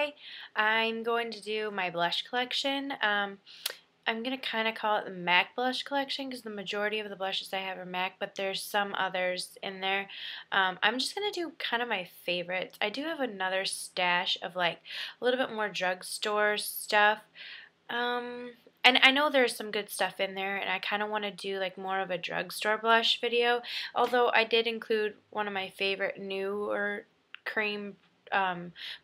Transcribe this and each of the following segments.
today I'm going to do my blush collection. I'm going to kind of call it the MAC blush collection because the majority of the blushes I have are MAC, but there's some others in there. I'm just going to do kind of my favorites. I do have another stash of like a little bit more drugstore stuff. And I know there's some good stuff in there, and I kind of want to do like more of a drugstore blush video, although I did include one of my favorite newer cream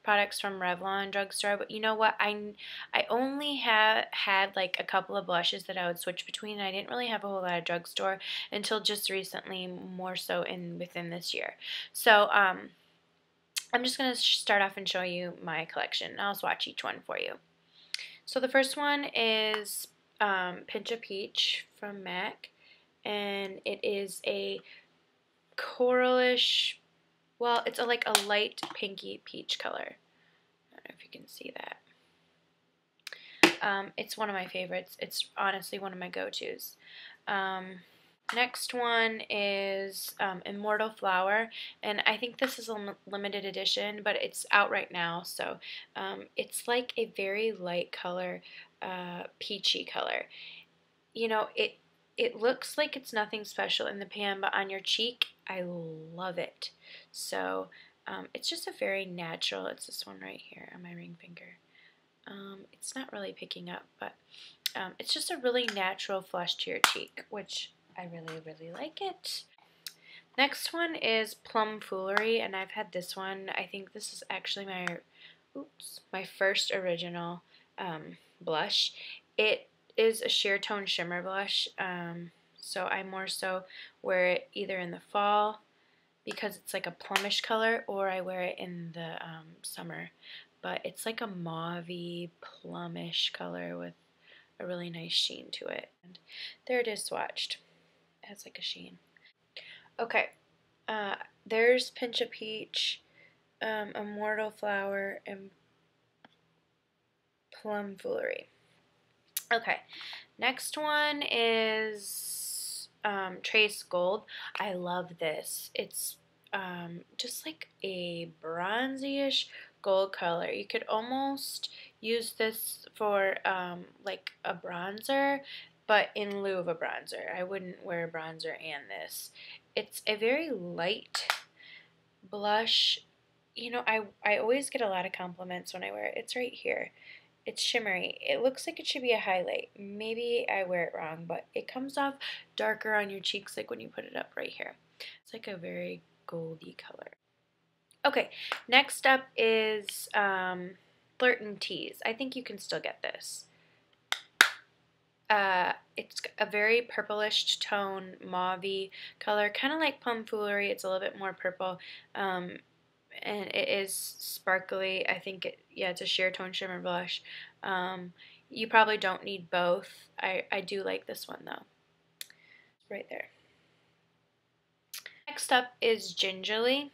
products from Revlon drugstore. But you know what, I only had like a couple of blushes that I would switch between. I didn't really have a whole lot of drugstore until just recently, more so within this year. So I'm just going to start off and show you my collection. I'll swatch each one for you. So the first one is Pinch a Peach from MAC, and it is a coralish, well, it's like a light pinky peach color. I don't know if you can see that. It's one of my favorites. It's honestly one of my go-tos. Next one is Immortal Flower, and I think this is a limited edition, but it's out right now. So it's like a very light color, peachy color. You know, it looks like it's nothing special in the pan, but on your cheek, I love it. So it's just a very natural. It's this one right here on my ring finger. It's not really picking up, but it's just a really natural flush to your cheek, which I really like it. Next one is Plum Foolery, and I've had this one. I think this is actually my first original blush. It is a sheer tone shimmer blush, so I more so wear it either in the fall because it's like a plumish color, or I wear it in the summer. But it's like a mauvey plumish color with a really nice sheen to it. And there it is swatched. It has like a sheen. Okay, there's Pinch a Peach, Immortal Flower, and Plum Foolery. Okay, next one is Trace Gold. I love this. It's just like a bronzy-ish gold color. You could almost use this for like a bronzer, but in lieu of a bronzer. I wouldn't wear a bronzer and this. It's a very light blush. You know, I always get a lot of compliments when I wear it. It's right here. It's shimmery. It looks like it should be a highlight. Maybe I wear it wrong, but it comes off darker on your cheeks like when you put it up right here. It's like a very goldy color. Okay, next up is Flirt and Tease. I think you can still get this. It's a very purplish tone, mauve-y color, kind of like Plum Foolery. It's a little bit more purple, and it is sparkly. I think it's a sheer tone shimmer blush. You probably don't need both. I do like this one though. Right there. Next up is Gingerly.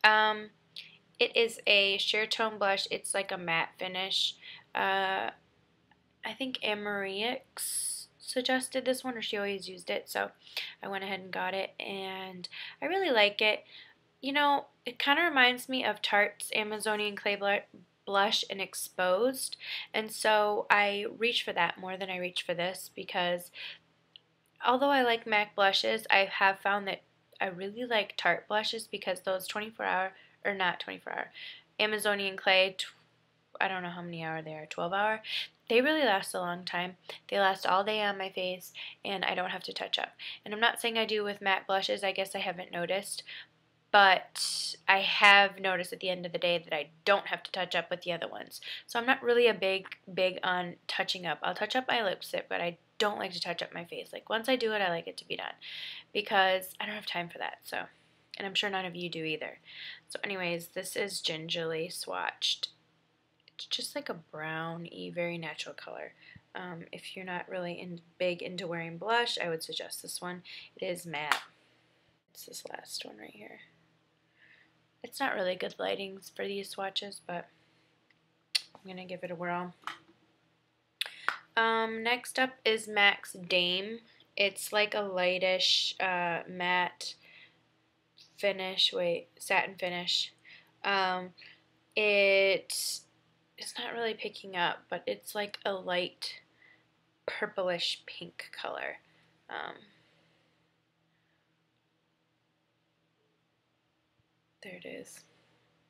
It is a sheer tone blush. It's like a matte finish. I think NYX suggested this one, or she always used it, so I went ahead and got it, and I really like it. You know, it kind of reminds me of Tarte's Amazonian Clay Blush in Exposed, and so I reach for that more than I reach for this, because although I like MAC blushes, I have found that I really like Tarte blushes, because those 24-hour, or not 24-hour, Amazonian Clay, I don't know how many hour they are, 12-hour, they really last a long time. They last all day on my face, and I don't have to touch up. And I'm not saying I do with matte blushes. I guess I haven't noticed, but I have noticed at the end of the day that I don't have to touch up with the other ones. So I'm not really a big on touching up. I'll touch up my lipstick, but I don't like to touch up my face. Like, once I do it, I like it to be done, because I don't have time for that. So, and I'm sure none of you do either. So anyways, this is Gingerly swatched. It's just like a browny, very natural color. If you're not really big into wearing blush, I would suggest this one. It is matte. It's this last one right here. It's not really good lighting for these swatches, but I'm going to give it a whirl. Next up is MAC's Dame. It's like a lightish matte finish, satin finish. It it's not really picking up, but it's like a light purplish pink color. There it is.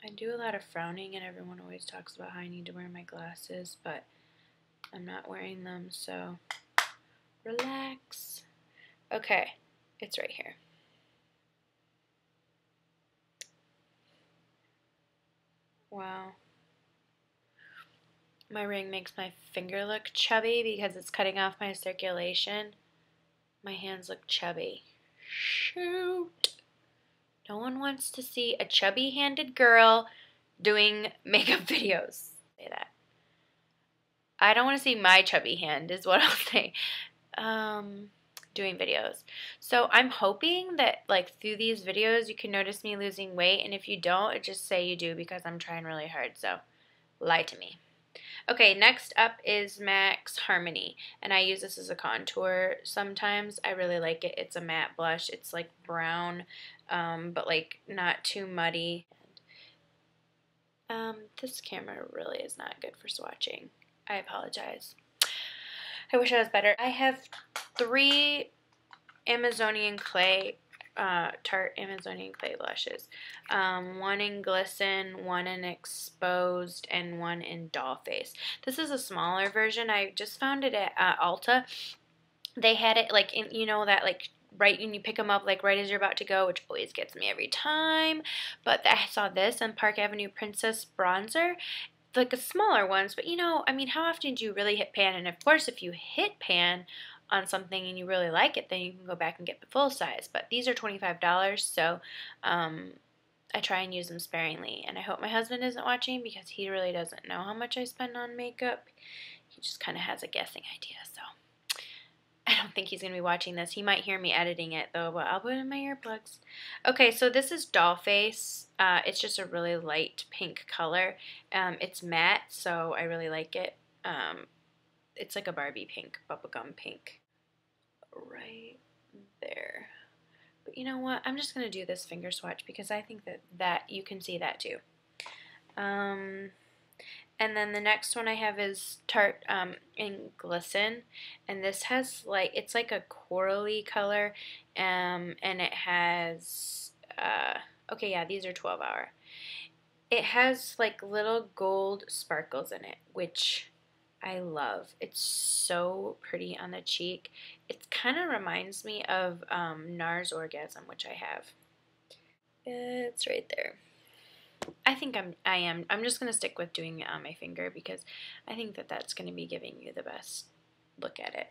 I do a lot of frowning, and everyone always talks about how I need to wear my glasses, but I'm not wearing them, so relax. Okay, it's right here. Wow. My ring makes my finger look chubby because it's cutting off my circulation. My hands look chubby. Shoot. No one wants to see a chubby-handed girl doing makeup videos. Say that. I don't want to see my chubby hand is what I'll say. Doing videos. So I'm hoping that like through these videos you can notice me losing weight, and if you don't, just say you do because I'm trying really hard, so lie to me. Okay, next up is MAC's Harmony, and I use this as a contour sometimes. I really like it. It's a matte blush. It's like brown, but like not too muddy. This camera really is not good for swatching. I apologize. I wish I was better. I have 3 Amazonian clay, Tarte Amazonian clay blushes. 1 in Glisten, 1 in Exposed, and 1 in Dollface. This is a smaller version. I just found it at Ulta. They had it like in, you know, that like right when you pick them up, like right as you're about to go, which always gets me every time. But I saw this in Park Avenue Princess Bronzer, like a smaller ones. But you know, I mean, how often do you really hit pan? And of course, if you hit pan on something and you really like it, then you can go back and get the full size. But these are $25, so I try and use them sparingly. And I hope my husband isn't watching because he really doesn't know how much I spend on makeup. He just kind of has a guessing idea, so I don't think he's going to be watching this. He might hear me editing it, though, but I'll put it in my earplugs. Okay, so this is Dollface. It's just a really light pink color. It's matte, so I really like it. It's like a Barbie pink, bubblegum pink. Right there. But you know what? I'm just going to do this finger swatch because I think that you can see that too. And then the next one I have is Tarte in Glisten, and this has like, it's like a corally color, and it has, okay, yeah, these are 12 hour. It has like little gold sparkles in it, which I love. It's so pretty on the cheek. It kind of reminds me of NARS Orgasm, which I have. It's right there. I think I am. I'm just going to stick with doing it on my finger because I think that that's going to be giving you the best look at it.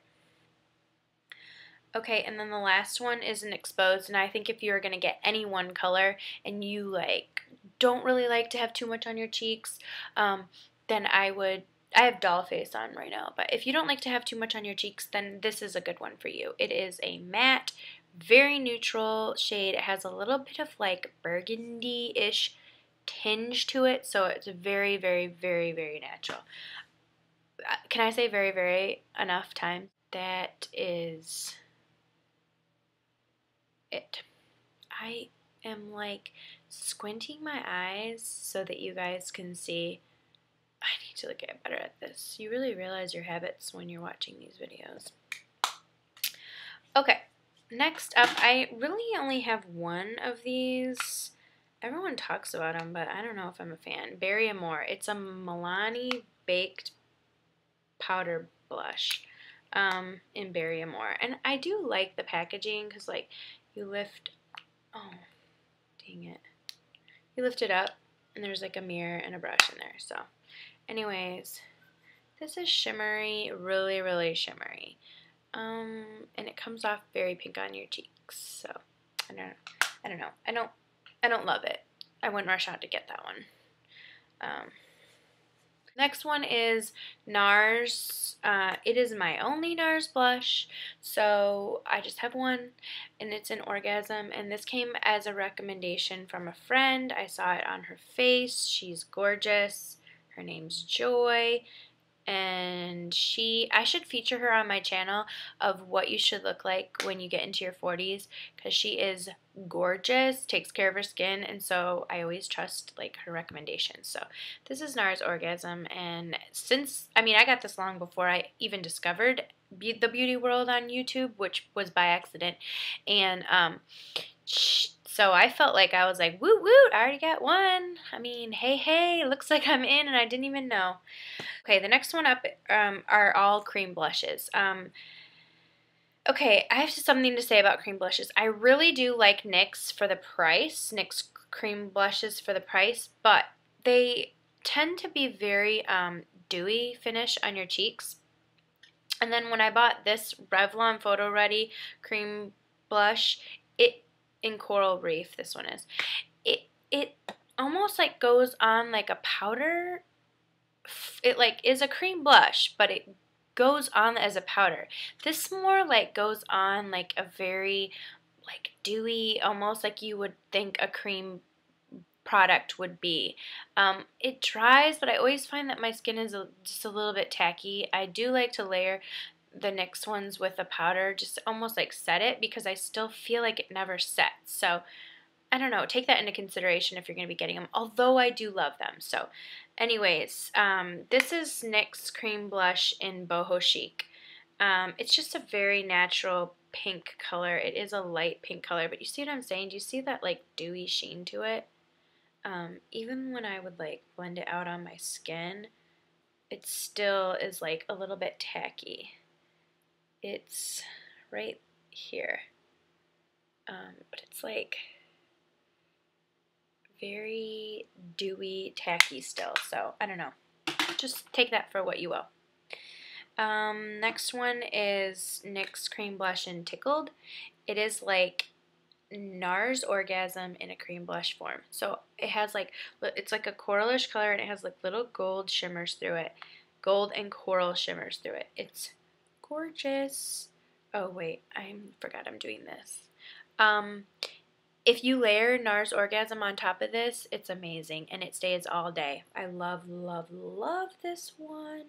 Okay, and then the last one is an Exposed, and I think if you are going to get any one color and you like don't really like to have too much on your cheeks, then I have Dollface on right now, but if you don't like to have too much on your cheeks, then this is a good one for you. It is a matte, very neutral shade. It has a little bit of like burgundy-ish tinge to it, so it's very, very, very, very natural. Can I say very, very enough times? That is it. I am like squinting my eyes so that you guys can see. I need to get better at this. You really realize your habits when you're watching these videos. Okay, next up, I really only have one of these. Everyone talks about them, but I don't know if I'm a fan. Berry Amore. It's a Milani baked powder blush in Berry Amore. And I do like the packaging because, like, you lift... Oh, dang it. You lift it up, and there's, like, a mirror and a brush in there. So, anyways, this is shimmery, really, really shimmery. And it comes off very pink on your cheeks. So, I don't know. I don't love it. I wouldn't rush out to get that one. Next one is NARS. It is my only NARS blush, so I just have one, and it's an Orgasm, and this came as a recommendation from a friend. I saw it on her face. She's gorgeous. Her name's Joy. and I should feature her on my channel of what you should look like when you get into your 40s, because she is gorgeous, takes care of her skin, and so I always trust like her recommendations. So this is NARS Orgasm, and since, I mean, I got this long before I even discovered the beauty world on YouTube, which was by accident, and so I felt like I was like, woot woot, I already got one. I mean, hey, hey, looks like I'm in and I didn't even know. Okay, the next one up are all cream blushes. Okay, I have something to say about cream blushes. I really do like NYX for the price, NYX cream blushes for the price, but they tend to be very dewy finish on your cheeks. And then when I bought this Revlon Photo Ready cream blush, it in Coral Reef, this one is, it almost like goes on like a powder. It like is a cream blush, but it goes on as a powder. This more like goes on like a very like dewy, almost like you would think a cream product would be. It dries, but I always find that my skin is just a little bit tacky. I do like to layer the NYX ones with a powder, just almost like set it, because I still feel like it never sets. So I don't know, take that into consideration if you're going to be getting them, although I do love them. So anyways, this is NYX Cream Blush in Boho Chic. It's just a very natural pink color. It is a light pink color, but you see what I'm saying? Do you see that like dewy sheen to it? Even when I would like blend it out on my skin, it still is like a little bit tacky. It's right here, but it's like very dewy, tacky still, so I don't know. Just take that for what you will. Next one is NYX Cream Blush in Tickled. It is like NARS Orgasm in a cream blush form. So it has like, it's like a coralish color, and it has like little gold shimmers through it. Gold and coral shimmers through it. It's gorgeous. Oh wait, I forgot I'm doing this. If you layer NARS Orgasm on top of this, it's amazing, and it stays all day. I love, love, love this one.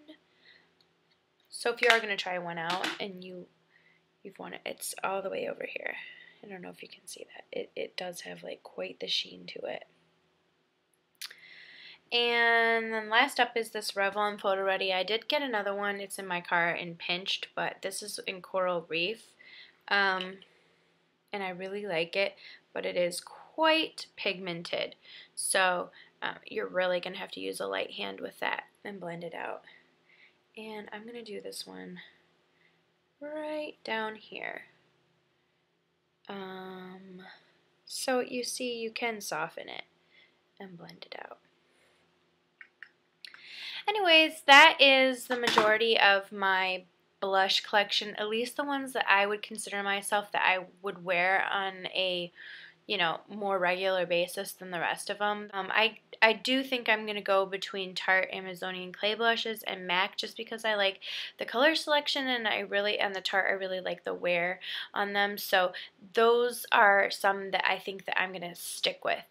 So if you are going to try one out and you've won it, it's all the way over here. I don't know if you can see that. It does have like quite the sheen to it. And then last up is this Revlon Photo Ready. I did get another one. It's in my car in Pinched, but this is in Coral Reef. And I really like it, but it is quite pigmented. So you're really going to have to use a light hand with that and blend it out. And I'm going to do this one right down here. So you see, you can soften it and blend it out. Anyways, that is the majority of my blush collection, at least the ones that I would consider myself that I would wear on a, you know, more regular basis than the rest of them. I do think I'm going to go between Tarte Amazonian Clay Blushes and MAC, just because I like the color selection, and the Tarte, I really like the wear on them. So those are some that I think that I'm going to stick with.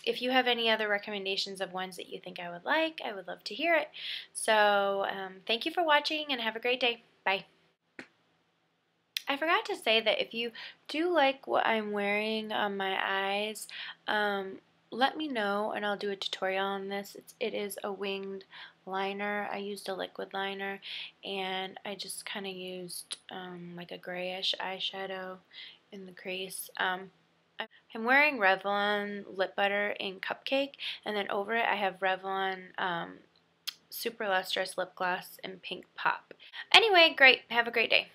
If you have any other recommendations of ones that you think I would like, I would love to hear it. So thank you for watching, and have a great day. Bye. I forgot to say that if you do like what I'm wearing on my eyes, let me know and I'll do a tutorial on this. It is a winged liner. I used a liquid liner, and I just kind of used like a grayish eyeshadow in the crease. I'm wearing Revlon lip butter in Cupcake, and then over it I have Revlon Super Lustrous lip gloss in Pink Pop. Anyway, great. Have a great day.